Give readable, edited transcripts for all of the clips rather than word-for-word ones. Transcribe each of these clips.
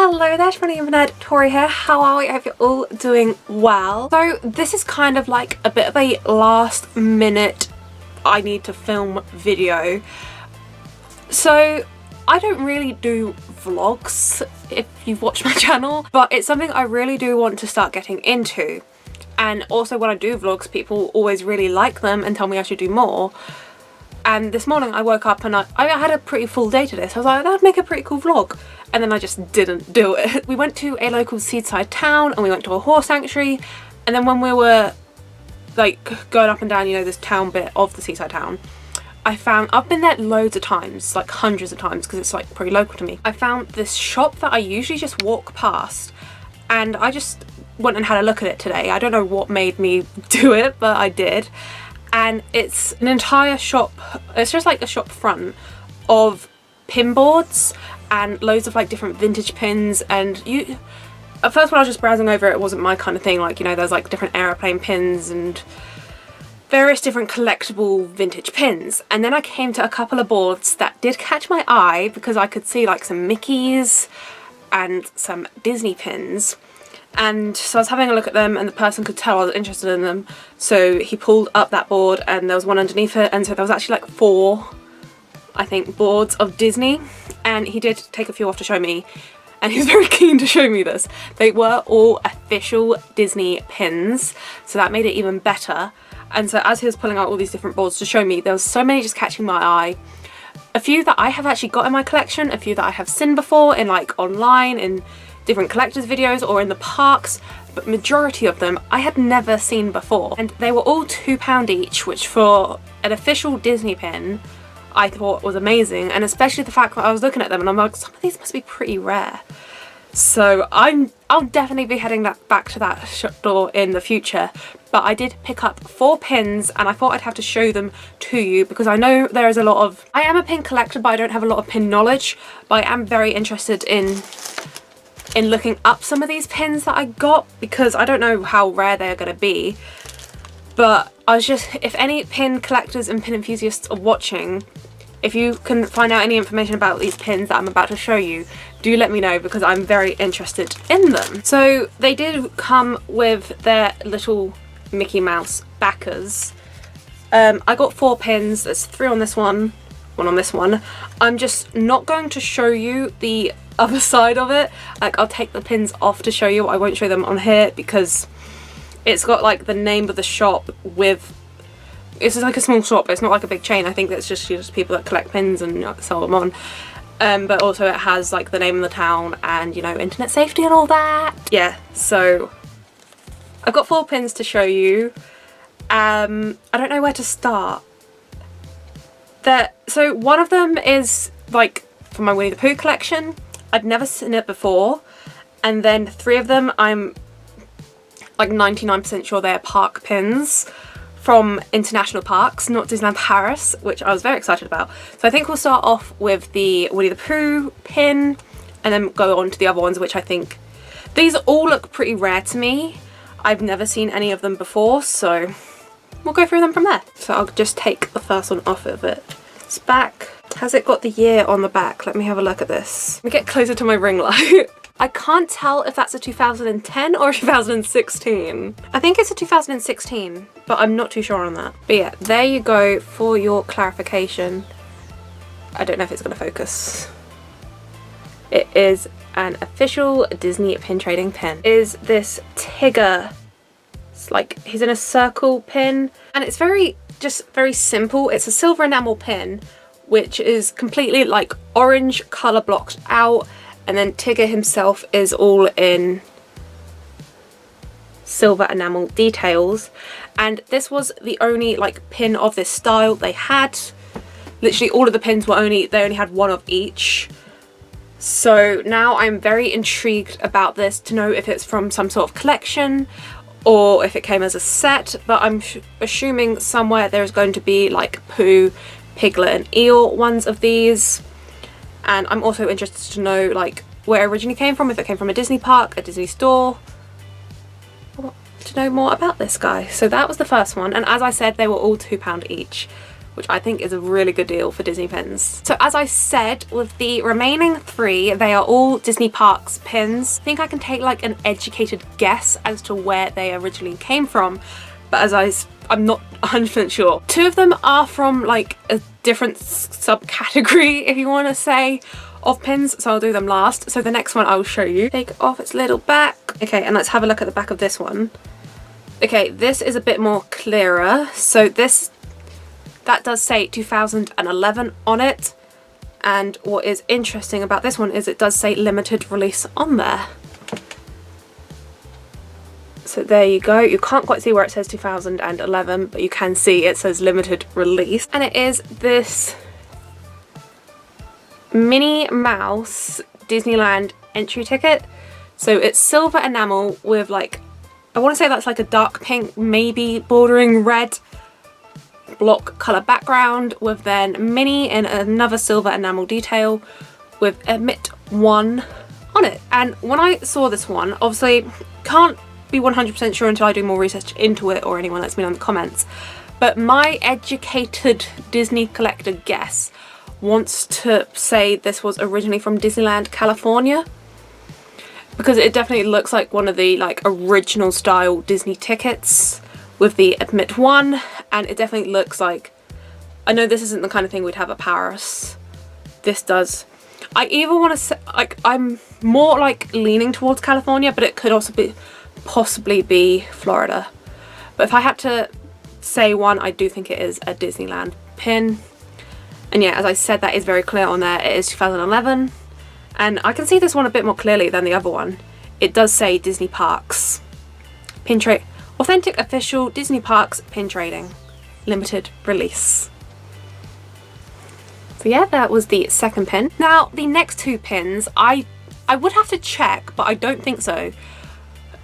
Hello there, Funny Internet, Tori here. How are we? I hope you're all doing well. So this is kind of like a bit of a last minute I need to film video. So I don't really do vlogs if you've watched my channel, but it's something I really do want to start getting into. And also when I do vlogs, people always really like them and tell me I should do more. And this morning I woke up and I had a pretty full day today, so I was like, that would make a pretty cool vlog. And then I just didn't do it. We went to a local seaside town and we went to a horse sanctuary. And then when we were like going up and down, you know, this town bit of the seaside town, I've been there loads of times, like hundreds of times, because it's like pretty local to me. I found this shop that I usually just walk past, and I just went and had a look at it today. I don't know what made me do it, but I did. And it's an entire shop, it's just like a shop front of pin boards and loads of like different vintage pins. And at first when I was just browsing over it, wasn't my kind of thing. Like, you know, there's like different aeroplane pins and various different collectible vintage pins. And then I came to a couple of boards that did catch my eye because I could see like some Mickeys and some Disney pins. And so I was having a look at them and the person could tell I was interested in them. So he pulled up that board and there was one underneath it. And so there was actually like 4, I think, boards of Disney. And he did take a few off to show me. And he was very keen to show me this. They were all official Disney pins. So that made it even better. And so as he was pulling out all these different boards to show me, there was so many just catching my eye. A few that I have actually got in my collection. A few that I have seen before in like online, in different collectors videos or in the parks, but majority of them I had never seen before. And they were all £2 each, which for an official Disney pin I thought was amazing. And especially the fact that I was looking at them and I'm like, some of these must be pretty rare. So I'll definitely be heading back to that store in the future. But I did pick up 4 pins and I thought I'd have to show them to you because I know there is a lot of... I am a pin collector, but I don't have a lot of pin knowledge. But I am very interested in looking up some of these pins that I got because I don't know how rare they're going to be. But I was just, if any pin collectors and pin enthusiasts are watching, if you can find out any information about these pins that I'm about to show you, do let me know because I'm very interested in them. So they did come with their little Mickey Mouse backers. I got 4 pins, there's 3 on this one on this one. I'm just not going to show you the other side of it. Like, I'll take the pins off to show you. I won't show them on here because it's got like the name of the shop with... It's like a small shop, it's not like a big chain. I think that's just people that collect pins and sell them on. But also it has like the name of the town and, you know, internet safety and all that. Yeah, so I've got 4 pins to show you. I don't know where to start. So one of them is like from my Winnie the Pooh collection. I'd never seen it before. And then 3 of them I'm like 99% sure they're park pins from international parks, not Disneyland Paris, which I was very excited about. So I think we'll start off with the Winnie the Pooh pin and then go on to the other ones, which I think... These all look pretty rare to me. I've never seen any of them before, so we'll go through them from there. So I'll just take the first one off of it. It's back. Has it got the year on the back? Let me have a look at this. Let me get closer to my ring light. I can't tell if that's a 2010 or a 2016. I think it's a 2016, but I'm not too sure on that. But yeah, there you go for your clarification. I don't know if it's going to focus. It is an official Disney pin trading pin. Is this Tigger? It's like he's in a circle pin and it's very simple. It's a silver enamel pin which is completely like orange colour blocked out, and then Tigger himself is all in silver enamel details. And this was the only like pin of this style they had. Literally all of the pins were they only had 1 of each. So now I'm very intrigued about this to know if it's from some sort of collection or if it came as a set, but I'm assuming somewhere there's going to be like Pooh, Piglet and Eel ones of these. And I'm also interested to know like where it originally came from, if it came from a Disney park, a Disney store. I want to know more about this guy. So that was the first one, and as I said, they were all £2 each, which I think is a really good deal for Disney pins. So as I said, with the remaining 3, they are all Disney Parks pins. I think I can take like an educated guess as to where they originally came from, but I'm not 100% sure. 2 of them are from like a different subcategory, if you want to say, of pins, so I'll do them last. So the next one I will show you. Take off its little back. Okay, and let's have a look at the back of this one. Okay, this is a bit more clearer. So that does say 2011 on it. And what is interesting about this one is it does say limited release on there. So there you go. You can't quite see where it says 2011, but you can see it says limited release. And it is this Minnie Mouse Disneyland entry ticket. So it's silver enamel with like, I want to say that's like a dark pink, maybe bordering red block colour background, with then Minnie in another silver enamel detail with Admit 1 on it. And when I saw this one, obviously can't be 100% sure until I do more research into it or anyone lets me know in the comments, but my educated Disney collector guess wants to say this was originally from Disneyland California, because it definitely looks like one of the like original style Disney tickets with the Admit 1, and it definitely looks like, I know this isn't the kind of thing we'd have at Paris, this does. I either want to say, like, I'm more like leaning towards California, but it could also be possibly be Florida. But if I had to say one, I do think it is a Disneyland pin. And yeah, as I said, that is very clear on there. It is 2011. And I can see this one a bit more clearly than the other one. It does say Disney Parks. Pin trade. Authentic official Disney Parks pin trading. Limited release. So yeah, that was the second pin. Now, the next 2 pins, I would have to check, but I don't think so,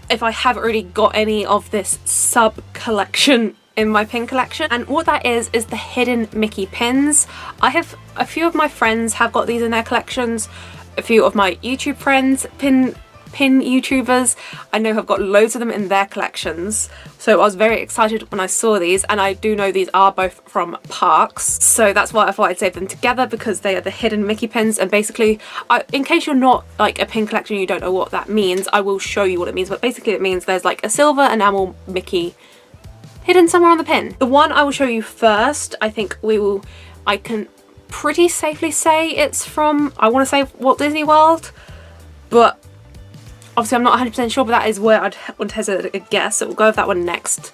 if I have already got any of this sub-collection in my pin collection. And what that is the hidden Mickey pins. I have a few of my friends have got these in their collections. A few of my YouTube friends, pin YouTubers, I know have got loads of them in their collections. So I was very excited when I saw these, and I do know these are both from parks. So that's why I thought I'd save them together, because they are the hidden Mickey pins. And basically, in case you're not like a pin collector and you don't know what that means, I will show you what it means. But basically it means there's like a silver enamel Mickey hidden somewhere on the pin. The one I will show you first, I think I can pretty safely say it's from, I want to say Walt Disney World, but obviously I'm not 100% sure, but that is where I'd want to hazard a guess. So we'll go with that one next,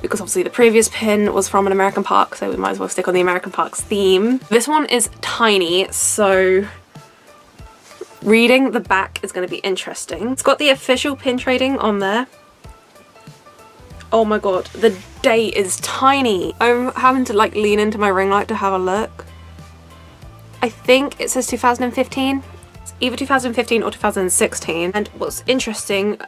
because obviously the previous pin was from an American park, so we might as well stick on the American parks theme. This one is tiny, so reading the back is going to be interesting. It's got the official pin trading on there. Oh my god, the date is tiny. I'm having to like lean into my ring light to have a look. I think it says 2015. It's either 2015 or 2016. And what's interesting,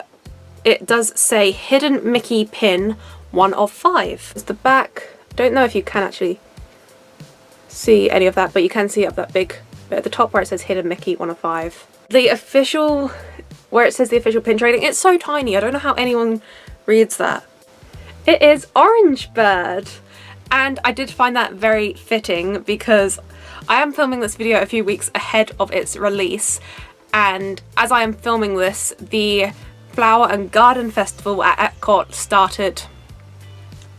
it does say hidden Mickey pin 1 of 5. It's the back. Don't know if you can actually see any of that, but you can see up that big bit at the top where it says hidden Mickey 1 of 5. The official, where it says the official pin trading, it's so tiny. I don't know how anyone reads that. It is Orange Bird, and I did find that very fitting because I am filming this video a few weeks ahead of its release, and as I am filming this, the Flower and Garden Festival at Epcot started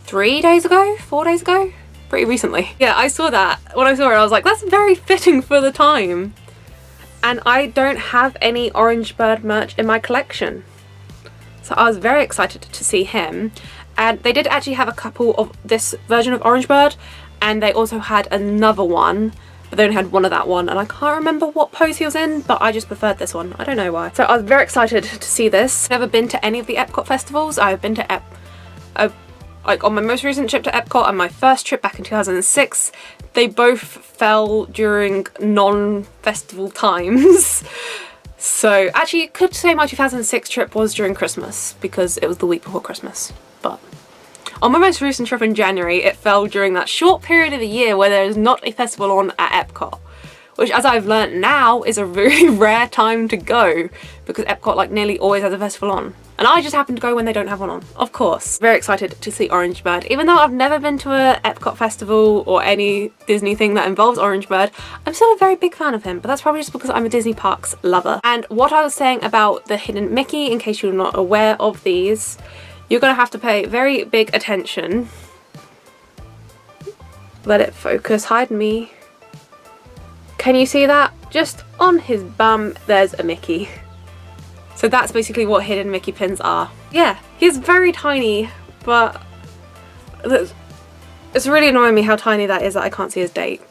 3 days ago, 4 days ago, pretty recently. Yeah, I saw that. When I saw it, I was like, that's very fitting for the time. And I don't have any Orange Bird merch in my collection, so I was very excited to see him. And they did actually have a couple of this version of Orange Bird, and they also had another one, but they only had one of that one, and I can't remember what pose he was in, but I just preferred this one. I don't know why. So I was very excited to see this. Never been to any of the Epcot festivals. I've been to like on my most recent trip to Epcot and my first trip back in 2006, they both fell during non-festival times. So actually, you could say my 2006 trip was during Christmas because it was the week before Christmas. But on my most recent trip in January, it fell during that short period of the year where there is not a festival on at Epcot, which, as I've learnt now, is a really rare time to go because Epcot like nearly always has a festival on. And I just happen to go when they don't have one on, of course. Very excited to see Orange Bird. Even though I've never been to a Epcot festival or any Disney thing that involves Orange Bird, I'm still a very big fan of him, but that's probably just because I'm a Disney parks lover. And what I was saying about the hidden Mickey, in case you're not aware of these, you're gonna have to pay very big attention. Let it focus, hide me. Can you see that? Just on his bum, there's a Mickey. So that's basically what hidden Mickey pins are. Yeah, he's very tiny, but it's really annoying me how tiny that is that I can't see his date.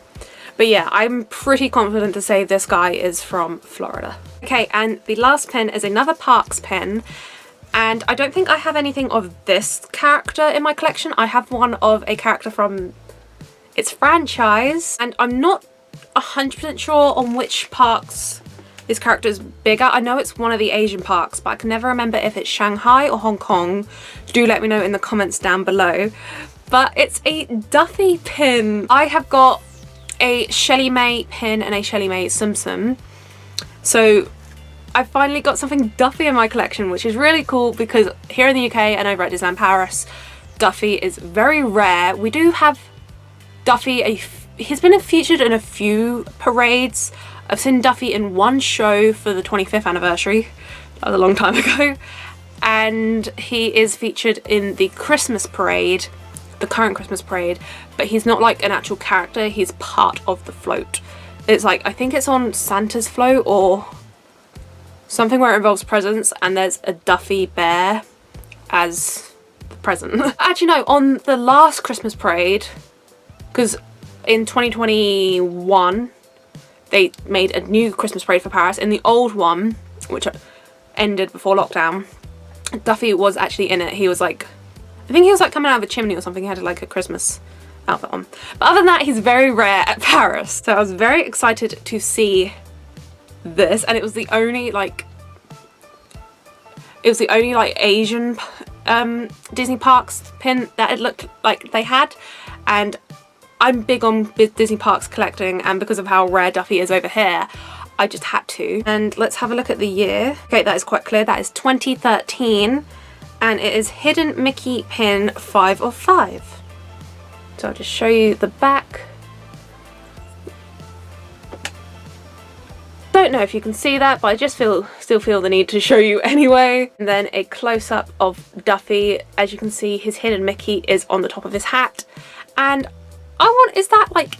But yeah, I'm pretty confident to say this guy is from Florida. Okay, and the last pin is another parks pin. And I don't think I have anything of this character in my collection. I have one of a character from its franchise, and I'm not 100% sure on which parks this character is bigger. I know it's one of the Asian parks, but I can never remember if it's Shanghai or Hong Kong. Do let me know in the comments down below. But it's a Duffy pin. I have got a Shelly May pin and a Shelly May Tsum Tsum. So I finally got something Duffy in my collection, which is really cool because here in the UK and over at Disneyland Paris, Duffy is very rare. We do have Duffy, he's been featured in a few parades. I've seen Duffy in one show for the 25th anniversary. That was a long time ago. And he is featured in the Christmas parade, the current Christmas parade, but he's not like an actual character, he's part of the float. It's like, I think it's on Santa's float or something where it involves presents, and there's a Duffy bear as the present. Actually no, on the last Christmas parade, because in 2021, they made a new Christmas parade for Paris. In the old one, which ended before lockdown, Duffy was actually in it. He was like, I think he was like coming out of a chimney or something. He had like a Christmas outfit on. But other than that, he's very rare at Paris. So I was very excited to see this, and it was the only like Asian Disney parks pin that it looked like they had. And I'm big on Disney parks collecting, and because of how rare Duffy is over here, I just had to. And let's have a look at the year. Okay, that is quite clear. That is 2013, and it is hidden Mickey pin 5 of 5. So I'll just show you the back. Don't know if you can see that, but I just still feel the need to show you anyway. And then a close-up of Duffy. As you can see, his hidden Mickey is on the top of his hat, and is that like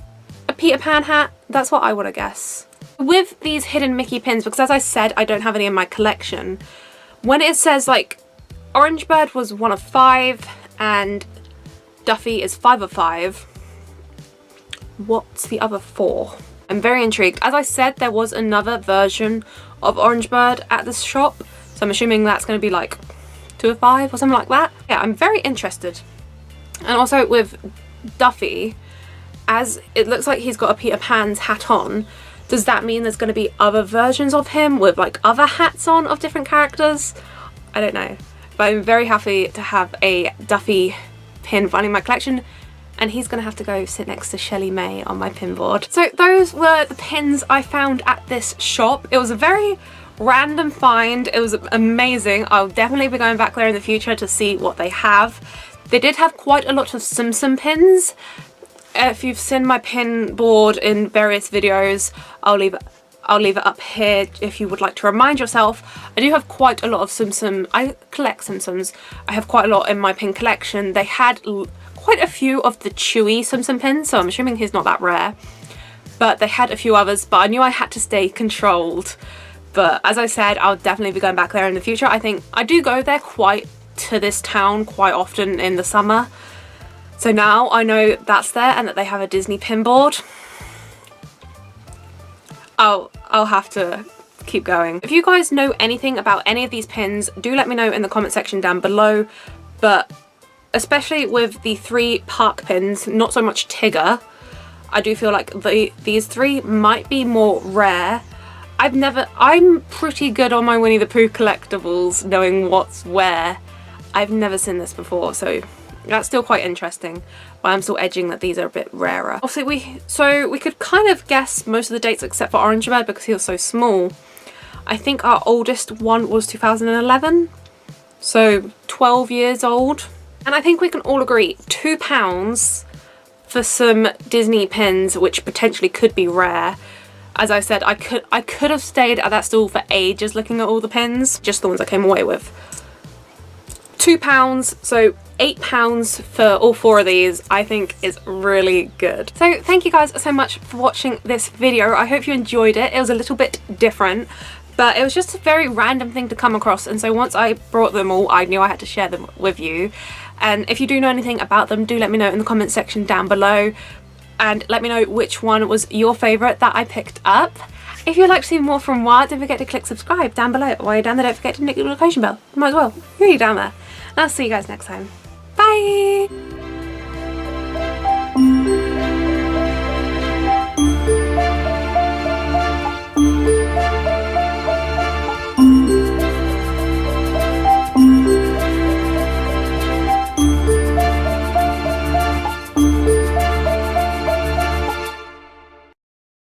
a Peter Pan hat? That's what I want to guess. With these hidden Mickey pins, because as I said, I don't have any in my collection, when it says like Orange Bird was 1 of 5 and Duffy is 5 of 5, what's the other 4? I'm very intrigued. As I said, there was another version of Orange Bird at this shop, so I'm assuming that's going to be like 2 of 5 or something like that. Yeah, I'm very interested. And also with Duffy, as it looks like he's got a Peter Pan's hat on, does that mean there's going to be other versions of him with like other hats on of different characters? I don't know, but I'm very happy to have a Duffy pin finally in my collection, and he's going to have to go sit next to Shelly May on my pin board. So those were the pins I found at this shop. It was a very random find. It was amazing. I'll definitely be going back there in the future to see what they have. They did have quite a lot of Tsum Tsum pins. If you've seen my pin board in various videos, I'll leave it up here if you would like to remind yourself. I do have quite a lot of Tsum Tsum. I collect Tsum Tsums. I have quite a lot in my pin collection. They had quite a few of the chewy Tsum Tsum pins, so I'm assuming he's not that rare. But they had a few others, but I knew I had to stay controlled. But as I said, I'll definitely be going back there in the future. I think I do go there to this town quite often in the summer. So now I know that's there and that they have a Disney pin board. I'll have to keep going. If you guys know anything about any of these pins, do let me know in the comment section down below. But especially with the 3 park pins, not so much Tigger, I do feel like these 3 might be more rare. I'm pretty good on my Winnie the Pooh collectibles, knowing what's where. I've never seen this before, so that's still quite interesting, but I'm still edging that these are a bit rarer. Also, we could kind of guess most of the dates except for Orange Bird because he was so small. I think our oldest one was 2011, so 12 years old. And I think we can all agree £2 for some Disney pins, which potentially could be rare. As I said, I could have stayed at that stall for ages looking at all the pins, just the ones I came away with. £2, so £8 for all 4 of these, I think is really good. So thank you guys so much for watching this video. I hope you enjoyed it. It was a little bit different, but it was just a very random thing to come across, and so once I brought them all, I knew I had to share them with you. And if you do know anything about them, do let me know in the comment section down below, and let me know which one was your favourite that I picked up. If you'd like to see more from Wyatt, don't forget to click subscribe down below. While you're down there, don't forget to hit the notification bell. You might as well. You're already down there. And I'll see you guys next time. Bye!